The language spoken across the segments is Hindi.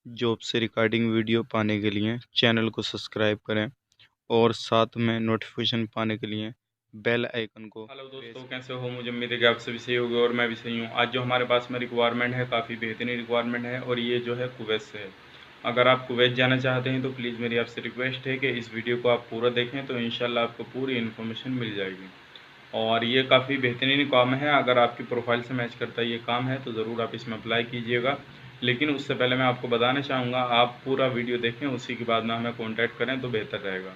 जॉब से रिकॉर्डिंग वीडियो पाने के लिए चैनल को सब्सक्राइब करें और साथ में नोटिफिकेशन पाने के लिए बेल आइकन को। हेलो दोस्तों, कैसे हो? मुझे उम्मीद है कि आप सभी सही होगे और मैं भी सही हूँ। आज जो हमारे पास में रिक्वायरमेंट है काफ़ी बेहतरीन रिक्वायरमेंट है और ये जो है कुवैत से है। अगर आप कुवैत जाना चाहते हैं तो प्लीज़ मेरी आपसे रिक्वेस्ट है कि इस वीडियो को आप पूरा देखें तो इंशाल्लाह आपको पूरी इन्फॉर्मेशन मिल जाएगी। और ये काफ़ी बेहतरीन काम है। अगर आपकी प्रोफाइल से मैच करता है ये काम है तो ज़रूर आप इसमें अप्लाई कीजिएगा। लेकिन उससे पहले मैं आपको बताना चाहूँगा, आप पूरा वीडियो देखें, उसी के बाद में हमें कॉन्टैक्ट करें तो बेहतर रहेगा।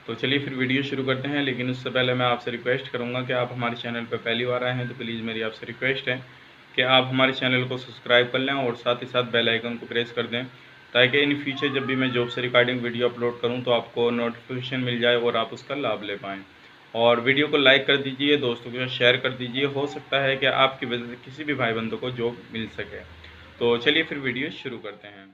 तो चलिए फिर वीडियो शुरू करते हैं। लेकिन उससे पहले मैं आपसे रिक्वेस्ट करूंगा कि आप हमारे चैनल पर पहली बार आए हैं तो प्लीज़ मेरी आपसे रिक्वेस्ट है कि आप हमारे चैनल को सब्सक्राइब कर लें और साथ ही साथ बेल आइकन को प्रेस कर दें, ताकि इन फ्यूचर जब भी मैं जॉब से रिकॉर्डिंग वीडियो अपलोड करूं तो आपको नोटिफिकेशन मिल जाए और आप उसका लाभ ले पाएँ। और वीडियो को लाइक कर दीजिए, दोस्तों के साथ शेयर कर दीजिए। हो सकता है कि आपकी वजह से किसी भी भाई बंधु को जॉब मिल सके। तो चलिए फिर वीडियो शुरू करते हैं।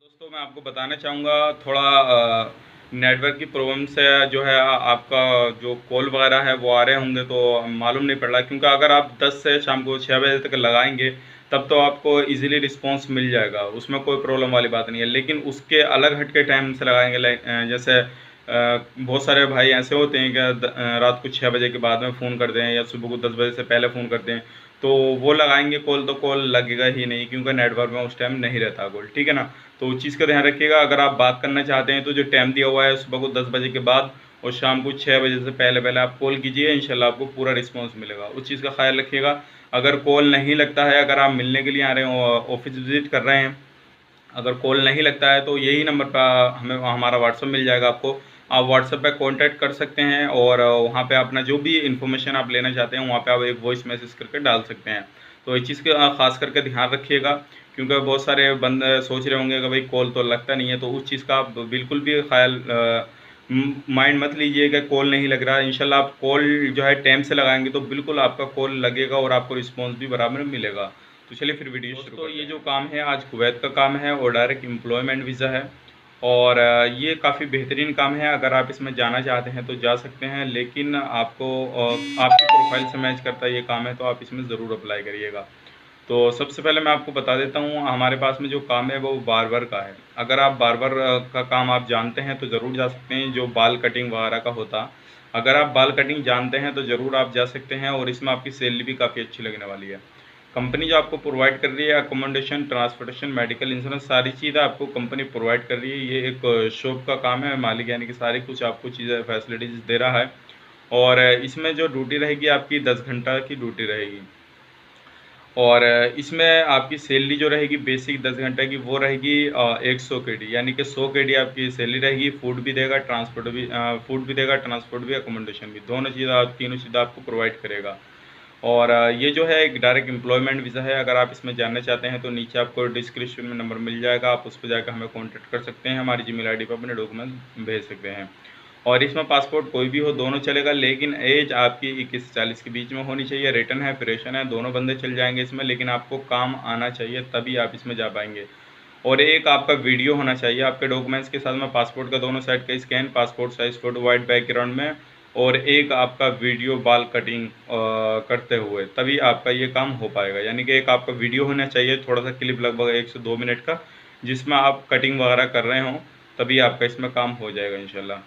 दोस्तों, मैं आपको बताना चाहूँगा, थोड़ा नेटवर्क की प्रॉब्लम से जो है आपका जो कॉल वगैरह है वो आ रहे होंगे तो मालूम नहीं पड़ रहा, क्योंकि अगर आप 10 से शाम को 6 बजे तक लगाएंगे तब तो आपको इजीली रिस्पांस मिल जाएगा, उसमें कोई प्रॉब्लम वाली बात नहीं है। लेकिन उसके अलग हट के टाइम से लगाएंगे, जैसे बहुत सारे भाई ऐसे होते हैं कि रात को 6 बजे के बाद में फ़ोन करते हैं या सुबह को 10 बजे से पहले फ़ोन करते हैं, तो वो लगाएंगे कॉल तो कॉल लगेगा ही नहीं, क्योंकि नेटवर्क में उस टाइम नहीं रहता कॉल। ठीक है ना? तो उस चीज़ का ध्यान रखिएगा। अगर आप बात करना चाहते हैं तो जो टाइम दिया हुआ है सुबह को 10 बजे के बाद और शाम को 6 बजे से पहले पहले आप कॉल कीजिए, इंशाल्लाह आपको पूरा रिस्पांस मिलेगा। उस चीज़ का ख्याल रखिएगा। अगर कॉल नहीं लगता है, अगर आप मिलने के लिए आ रहे हो, ऑफिस विजिट कर रहे हैं, अगर कॉल नहीं लगता है तो यही नंबर पर हमें हमारा व्हाट्सअप मिल जाएगा आपको। आप व्हाट्सएप पे कांटेक्ट कर सकते हैं और वहाँ पे अपना जो भी इन्फॉर्मेशन आप लेना चाहते हैं वहाँ पे आप एक वॉइस मैसेज करके डाल सकते हैं। तो इस चीज़ का ख़ास करके ध्यान रखिएगा, क्योंकि बहुत सारे बंदे सोच रहे होंगे कि भाई कॉल तो लगता नहीं है, तो उस चीज़ का आप बिल्कुल भी ख्याल माइंड मत लीजिए कि कॉल नहीं लग रहा है। इंशाल्लाह आप कॉल जो है टाइम से लगाएंगे तो बिल्कुल आपका कॉल लगेगा और आपको रिस्पॉन्स भी बराबर मिलेगा। तो चलिए फिर वीडियो शुरू करते हैं। ये जो काम है आज कुवैत का काम है और डायरेक्ट एम्प्लॉयमेंट वीज़ा है और ये काफ़ी बेहतरीन काम है। अगर आप इसमें जाना चाहते हैं तो जा सकते हैं, लेकिन आपको आपकी प्रोफाइल से मैच करता ये काम है तो आप इसमें ज़रूर अप्लाई करिएगा। तो सबसे पहले मैं आपको बता देता हूँ, हमारे पास में जो काम है वो बार्बर का है। अगर आप बार्बर का काम आप जानते हैं तो ज़रूर जा सकते हैं, जो बाल कटिंग वगैरह का होता। अगर आप बाल कटिंग जानते हैं तो ज़रूर आप जा सकते हैं और इसमें आपकी सैलरी भी काफ़ी अच्छी लगने वाली है। कंपनी जो आपको प्रोवाइड कर रही है अकोमोडेशन, ट्रांसपोर्टेशन, मेडिकल इंश्योरेंस, सारी चीज़ें आपको कंपनी प्रोवाइड कर रही है। ये एक शॉप का काम है, मालिक यानी कि सारी कुछ आपको चीज़ें फैसिलिटीज़ दे रहा है। और इसमें जो ड्यूटी रहेगी आपकी 10 घंटा की ड्यूटी रहेगी और इसमें आपकी सैलरी जो रहेगी बेसिक 10 घंटे की वो रहेगी 100 KD, यानी कि 100 KD आपकी सैलरी रहेगी। फूड भी देगा, ट्रांसपोर्ट भी फूड भी देगा, ट्रांसपोर्ट भी, अकोमोडेशन भी, दोनों चीज़ आप तीनों चीज़ें आपको प्रोवाइड करेगा। और ये जो है एक डायरेक्ट एम्प्लॉयमेंट वीज़ा है। अगर आप इसमें जानना चाहते हैं तो नीचे आपको डिस्क्रिप्शन में नंबर मिल जाएगा, आप उस पर जाकर हमें कॉन्टैक्ट कर सकते हैं, हमारी जीमेल आईडी पर अपने डॉक्यूमेंट भेज सकते हैं। और इसमें पासपोर्ट कोई भी हो, दोनों चलेगा, लेकिन एज आपकी 21 से 40 के बीच में होनी चाहिए। रिटर्न है, प्रेशन है, दोनों बंदे चल जाएंगे इसमें, लेकिन आपको काम आना चाहिए तभी आप इसमें जा पाएंगे। और एक आपका वीडियो होना चाहिए आपके डॉक्यूमेंट्स के साथ में, पासपोर्ट का दोनों साइड का scan, passport size photo white background में, और एक आपका वीडियो बाल कटिंग करते हुए, तभी आपका ये काम हो पाएगा। यानी कि एक आपका वीडियो होना चाहिए, थोड़ा सा क्लिप, लगभग 1 से 2 मिनट का, जिसमें आप कटिंग वगैरह कर रहे हों, तभी आपका इसमें काम हो जाएगा इंशाल्लाह।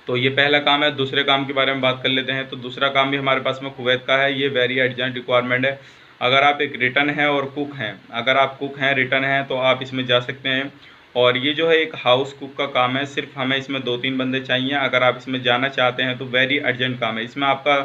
तो ये पहला काम है। दूसरे काम के बारे में बात कर लेते हैं। तो दूसरा काम भी हमारे पास में कुवैत का है, ये वेरी अर्जेंट रिक्वायरमेंट है। अगर आप एक रिटर्न है और कुक हैं, अगर आप कुक हैं, रिटर्न हैं, तो आप इसमें जा सकते हैं। और ये जो है एक हाउस कुक का काम है, सिर्फ हमें इसमें 2-3 बंदे चाहिए। अगर आप इसमें जाना चाहते हैं तो वेरी अर्जेंट काम है। इसमें आपका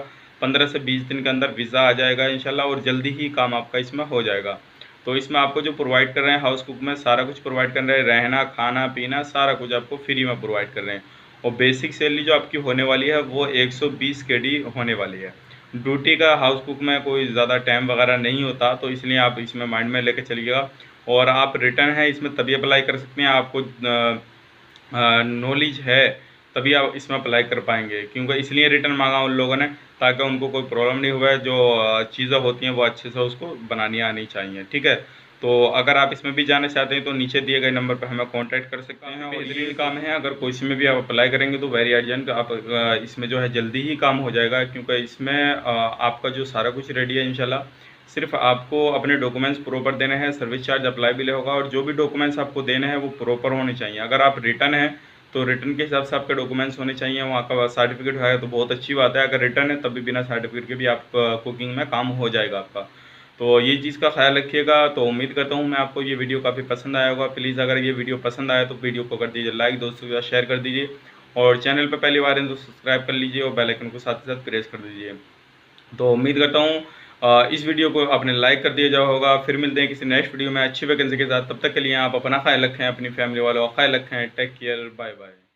15 से 20 दिन के अंदर वीज़ा आ जाएगा इंशाल्लाह और जल्दी ही काम आपका इसमें हो जाएगा। तो इसमें आपको जो प्रोवाइड कर रहे हैं हाउस कुक में, सारा कुछ प्रोवाइड कर रहे हैं, रहना, खाना पीना सारा कुछ आपको फ्री में प्रोवाइड कर रहे हैं। और बेसिक सैलरी जो आपकी होने वाली है वो 120 KD होने वाली है। ड्यूटी का हाउस कुक में कोई ज़्यादा टाइम वगैरह नहीं होता, तो इसलिए आप इसमें माइंड में लेकर चलिएगा। और आप रिटर्न है इसमें तभी अप्लाई कर सकते हैं, आपको नॉलेज है तभी आप इसमें अप्लाई कर पाएंगे, क्योंकि इसलिए रिटर्न मांगा उन लोगों ने, ताकि उनको कोई प्रॉब्लम नहीं हुआ है। जो चीज़ें होती हैं वो अच्छे से उसको बनानी आनी चाहिए। ठीक है? तो अगर आप इसमें भी जाना चाहते हैं तो नीचे दिए गए नंबर पर हमें कांटेक्ट कर सकते हैं। और ये काम है, अगर कोई इसमें भी आप अप्लाई करेंगे तो वेरी अर्जेंट आप इसमें जो है जल्दी ही काम हो जाएगा, क्योंकि इसमें आपका जो सारा कुछ रेडी है इंशाल्लाह। सिर्फ आपको अपने डॉक्यूमेंट्स प्रॉपर देने हैं, सर्विस चार्ज अप्लाईबल होगा और जो भी डॉक्यूमेंट्स आपको देने हैं वो प्रॉपर होने चाहिए। अगर आप रिटर्न है तो रिटर्न के हिसाब से आपके डॉक्यूमेंट्स होने चाहिए, वहाँ का सर्टिफिकेट है तो बहुत अच्छी बात है। अगर रिटर्न है तब भी बिना सर्टिफिकेट के भी आप कुकिंग में काम हो जाएगा आपका। तो ये चीज़ का ख्याल रखिएगा। तो उम्मीद करता हूँ मैं आपको ये वीडियो काफ़ी पसंद आया होगा। प्लीज़ अगर ये वीडियो पसंद आया तो वीडियो को कर दीजिए लाइक, दोस्तों के साथ शेयर कर दीजिए और चैनल पर पहली बार हैं तो सब्सक्राइब कर लीजिए और बेल आइकन को साथ ही साथ प्रेस कर दीजिए। तो उम्मीद करता हूँ इस वीडियो को आपने लाइक कर दिया जाए होगा। फिर मिलते हैं किसी नेक्स्ट वीडियो में अच्छी वैकेंसी के साथ। तब तक के लिए आप अपना ख्याल रखें, अपनी फैमिली वालों का ख्याल रखें। Take care, bye bye.